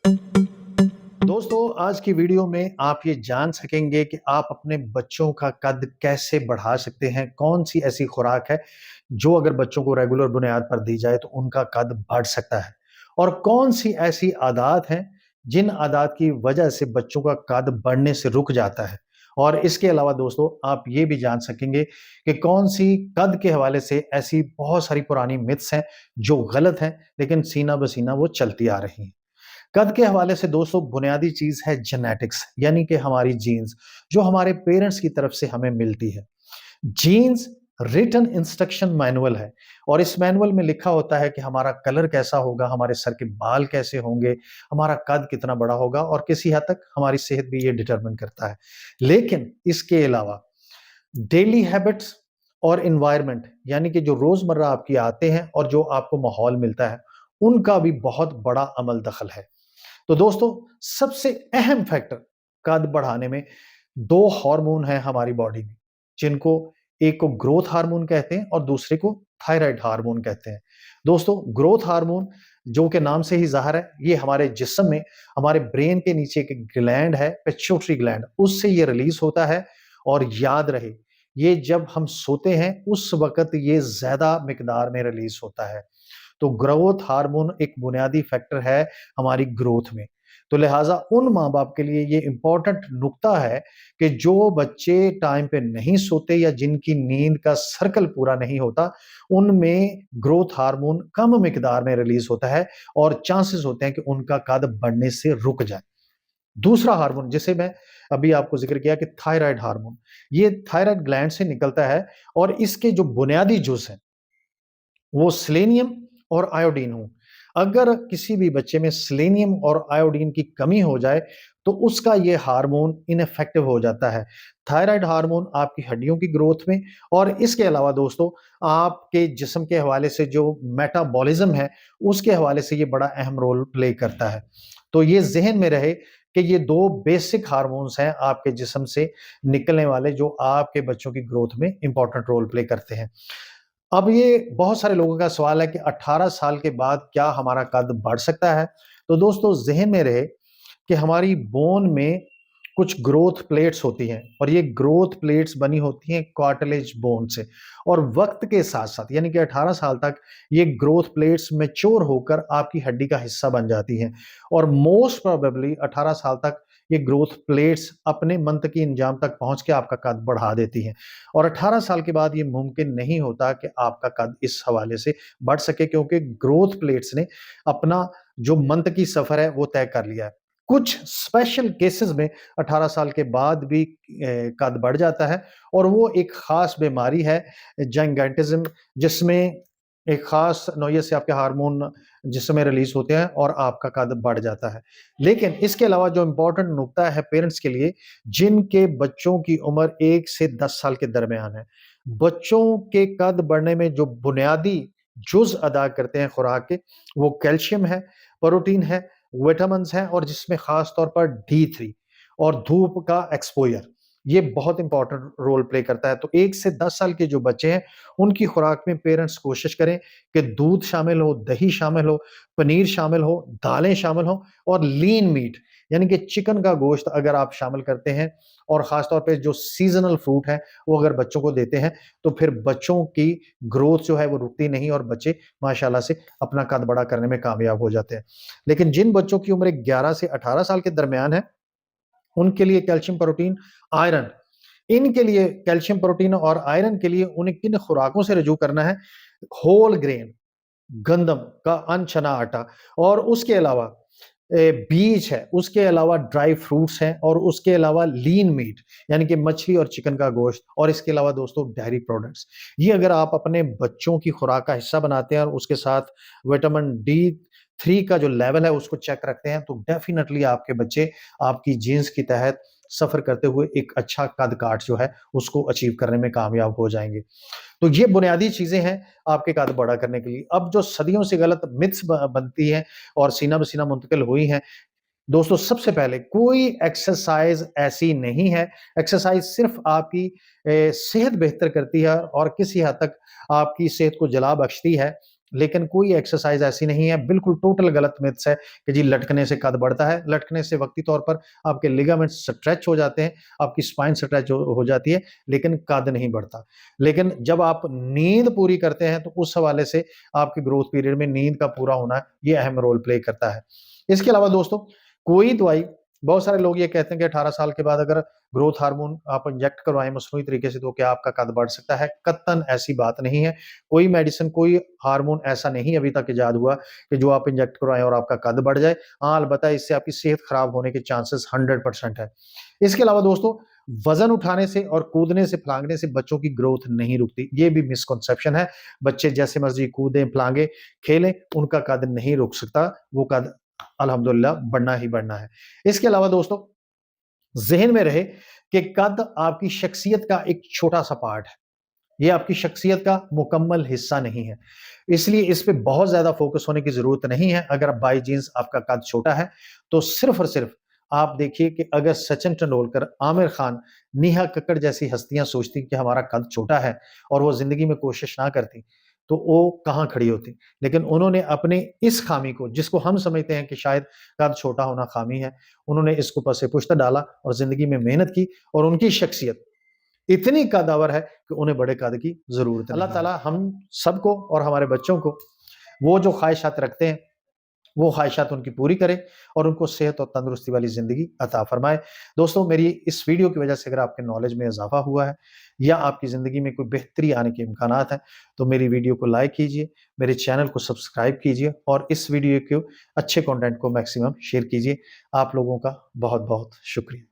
दोस्तों, आज की वीडियो में आप ये जान सकेंगे कि आप अपने बच्चों का कद कैसे बढ़ा सकते हैं। कौन-सी ऐसी खुराक है, जो अगर बच्चों को रेगुलर बुनियाद पर दी जाए तो उनका कद बढ़ सकता है। और कौन-सी ऐसी आदत हैं, जिन आदत की वजह से बच्चों का कद बढ़ने से रुक जाता है। और इसके अलावा दोस्तों, आप ये भी जान सकेंगे कि कौन-सी कद के हवाले से ऐसी बहुत सारी पुरानी मिथ्स हैं, जो गलत हैं, लेकिन सीना-ब-सीना वो चलती आ रही हैं। कद के हवाले से दोस्तों बुनियादी चीज है जेनेटिक्स, यानी कि हमारी जीन्स, जो हमारे पेरेंट्स की तरफ से हमें मिलती है। जीन्स रिटन इंस्ट्रक्शन मैनुअल है, और इस मैनुअल में लिखा होता है कि हमारा कलर कैसा होगा, हमारे सर के बाल कैसे होंगे, हमारा कद कितना बड़ा होगा, और किसी हद तक हमारी सेहत भी ये डिटरमिन करता है। लेकिन इसके अलावा डेली हैबिट्स और एनवायरनमेंट, यानी कि जो रोजमर्रा आपकी आते हैं और जो आपको माहौल मिलता है, उनका भी बहुत बड़ा अमल दखल है। तो दोस्तों, सबसे अहम फैक्टर कद बढ़ाने में 2 हार्मोन हैं हमारी बॉडी में, जिनको एक को ग्रोथ हार्मोन कहते हैं और दूसरे को थायराइड हार्मोन कहते हैं। दोस्तों, ग्रोथ हार्मोन जो कि नाम से ही ज़ाहिर है, ये हमारे जिस्म में हमारे ब्रेन के नीचे एक ग्लैंड है, पिट्यूटरी ग्लैंड, उससे ये रिलीज़ होता है। और याद रहे, ये जब हम सोते हैं उस वक़्त ये ज़्यादा मिकदार में रिलीज़ होता है। तो ग्रोथ हार्मोन एक बुनियादी फैक्टर है हमारी ग्रोथ में। तो लिहाजा उन माँ-बाप के लिए ये इम्पोर्टेंट नुक्ता है कि जो बच्चे टाइम पे नहीं सोते या जिनकी नींद का सर्कल पूरा नहीं होता, उनमें ग्रोथ हार्मोन कम मिकदार में रिलीज़ होता है और चांसेस होते हैं कि उनका कद बढ़ने से रुक जाए। दूसरा हार्मोन जिसे मैं अभी आपको ज़िक्र किया कि थायराइड हार्मोन, ये थायराइड ग्लैंड से निकलता है, और इसके जो बुनियादी जुज़ हैं वो सेलेनियम और आयोडीन हो। अगर किसी भी बच्चे में सेलेनियम और आयोडीन की कमी हो जाए, तो उसका ये हार्मोन इनइफेक्टिव हो जाता है। थायराइड हार्मोन आपकी हड्डियों की ग्रोथ में, और इसके अलावा दोस्तों, आपके जिस्म के हवाले से जो मेटाबॉलिज्म है, उसके हवाले से ये बड़ा अहम रोल प्ले करता है। तो ये ज़हन में रहे कि ये 2 बेसिक हार्मोन्स हैं आपके जिस्म से निकलने वाले, जो आपके बच्चों की ग्रोथ में इम्पोर्टेंट रोल प्ले करते हैं। अब ये बहुत सारे लोगों का सवाल है कि 18 साल के बाद क्या हमारा कद बढ़ सकता है? तो दोस्तों, ज़हन में रहे कि हमारी बोन में कुछ ग्रोथ प्लेट्स होती हैं, और ये ग्रोथ प्लेट्स बनी होती हैं कार्टिलेज बोन से, और वक्त के साथ साथ यानी कि 18 साल तक ये ग्रोथ प्लेट्स मैच्योर होकर आपकी हड्डी का हिस्सा बन जाती हैं, और मोस्ट प्रोबेबली 18 साल तक ये ग्रोथ प्लेट्स अपने मंतकी इंजाम तक पहुंच के आपका कद बढ़ा देती हैं। और 18 साल के बाद ये मुमकिन नहीं होता कि आपका कद इस हवाले से बढ़ सके, क्योंकि ग्रोथ प्लेट्स ने अपना जो मंतकी सफर है वो तय कर लिया है। कुछ स्पेशल केसेस में 18 साल के बाद भी कद बढ़ जाता है, और वो एक खास बीमारी है जाइगेंटिज्म, जिसमें एक खास नौइयत से आपके हार्मोन जिस्म में रिलीज होते हैं और आपका कद बढ़ जाता है। लेकिन इसके अलावा जो इम्पोर्टेंट नुकता है पेरेंट्स के लिए, जिनके बच्चों की उम्र 1 से 10 साल के दरमियान है, बच्चों के कद बढ़ने में जो बुनियादी जुज़ अदा करते हैं खुराक के, वो कैल्शियम है, प्रोटीन है, विटामिन्स हैं, और जिसमें खास तौर पर D3 और धूप का एक्सपोज़र, ये बहुत इंपॉर्टेंट रोल प्ले करता है। तो 1 से 10 साल के जो बच्चे हैं, उनकी खुराक में पेरेंट्स कोशिश करें कि दूध शामिल हो, दही शामिल हो, पनीर शामिल हो, दालें शामिल हो, और लीन मीट यानी कि चिकन का गोश्त अगर आप शामिल करते हैं, और ख़ास तौर पे जो सीज़नल फ्रूट है, वो अगर बच्चों को देते हैं, तो फिर बच्चों की ग्रोथ जो है वो रुकती नहीं, और बच्चे माशाल्लाह से अपना कद बड़ा करने में कामयाब हो जाते हैं। लेकिन जिन बच्चों की उम्र 11 से 18 साल के दरमियान है, उनके लिए कैल्शियम, प्रोटीन, आयरन, इनके लिए कैल्शियम, प्रोटीन और आयरन के लिए उन्हें किन खुराकों से रुजू करना है? होल ग्रेन, गंदम का अनछना आटा, और उसके अलावा बीज है, उसके अलावा ड्राई फ्रूट्स हैं, और उसके अलावा लीन मीट यानी कि मछली और चिकन का गोश्त, और इसके अलावा दोस्तों डेयरी प्रोडक्ट्स। ये अगर आप अपने बच्चों की खुराक का हिस्सा बनाते हैं, और उसके साथ विटामिन D3 का जो लेवल है उसको चेक रखते हैं, तो डेफिनिटली आपके बच्चे आपकी जीन्स के तहत सफ़र करते हुए एक अच्छा कद-काठ जो है उसको अचीव करने में कामयाब हो जाएँगे। तो ये बुनियादी चीज़ें हैं आपके कद बड़ा करने के लिए। अब जो सदियों से गलत मिथ्स बनती हैं और सीना-ब-सीना मुंतकिल हुई हैं, दोस्तों, सबसे पहले कोई एक्सरसाइज़ ऐसी नहीं है। एक्सरसाइज़ सिर्फ़ आपकी सेहत बेहतर करती है और किसी हद तक आपकी सेहत को जला बख्शती है। लेकिन कोई एक्सरसाइज ऐसी नहीं है, बिल्कुल टोटल गलत मिथ्स है कि जी लटकने से कद बढ़ता है। लटकने से वक्ती तौर पर आपके लिगामेंट्स स्ट्रेच हो जाते हैं, आपकी स्पाइन स्ट्रेच हो जाती है, लेकिन कद नहीं बढ़ता। लेकिन जब आप नींद पूरी करते हैं तो उस हवाले से आपके ग्रोथ पीरियड में नींद का पूरा होना ये अहम रोल प्ले करता है। इसके अलावा दोस्तों कोई दवाई, बहुत सारे लोग ये कहते हैं कि 18 साल के बाद अगर ग्रोथ हार्मोन आप इंजेक्ट करवाएं मसनूई तरीके से तो क्या आपका कद बढ़ सकता है? कतई ऐसी बात नहीं है। कोई मेडिसिन, कोई हार्मोन ऐसा नहीं अभी तक इजाद हुआ कि जो आप इंजेक्ट करवाएं और आपका कद बढ़ जाए। हाँ, अलबत्ता इससे आपकी सेहत खराब होने के चांसेस 100% है। इसके अलावा दोस्तों वजन उठाने से और कूदने से, फलांगने से बच्चों की ग्रोथ नहीं रुकती। ये भी मिसकंसेप्शन है। बच्चे जैसे मर्जी कूदें, फलांगे, खेलें, उनका कद नहीं रुक सकता। वो कद अल्हम्दुलिल्लाह बढ़ना ही बढ़ना है। इसके अलावा दोस्तों ज़हन में रहे कि कद आपकी शख्सियत का एक छोटा-सा पार्ट है। ये आपकी शख्सियत का मुकम्मल हिस्सा नहीं है। इसलिए इस पे बहुत ज़्यादा फ़ोकस होने की ज़रूरत नहीं है। अगर बाय जीन्स आपका कद छोटा है, तो सिर्फ़ और सिर्फ़ आप देखिए कि अगर सचिन तेंदुलकर, आमिर खान, नेहा कक्कड़ जैसी हस्तियाँ सोचती कि हमारा कद छोटा है और वो ज़िंदगी में कोशिश ना करती, तो वो कहाँ खड़ी होती। लेकिन उन्होंने अपने इस ख़ामी को, जिसको हम समझते हैं कि शायद कद छोटा होना ख़ामी है, उन्होंने इसको पसे-पुश्त डाला और ज़िंदगी में मेहनत की और उनकी शख्सियत इतनी कदावर है कि उन्हें बड़े कद की ज़रूरत नहीं है। अल्लाह ताला हम सबको और हमारे बच्चों को वो जो ख्वाहिशात रखते हैं, वो ख्वाहिशात उनकी पूरी करे और उनको सेहत और तंदुरुस्ती वाली ज़िंदगी अता फ़रमाए। दोस्तों मेरी इस वीडियो की वजह से अगर आपके नॉलेज में इज़ाफ़ा हुआ है या आपकी ज़िंदगी में कोई बेहतरी आने के इम्कानात हैं, तो मेरी वीडियो को लाइक कीजिए, मेरे चैनल को सब्सक्राइब कीजिए और इस वीडियो के अच्छे कंटेंट को मैक्सिमम शेयर कीजिए। आप लोगों का बहुत-बहुत शुक्रिया।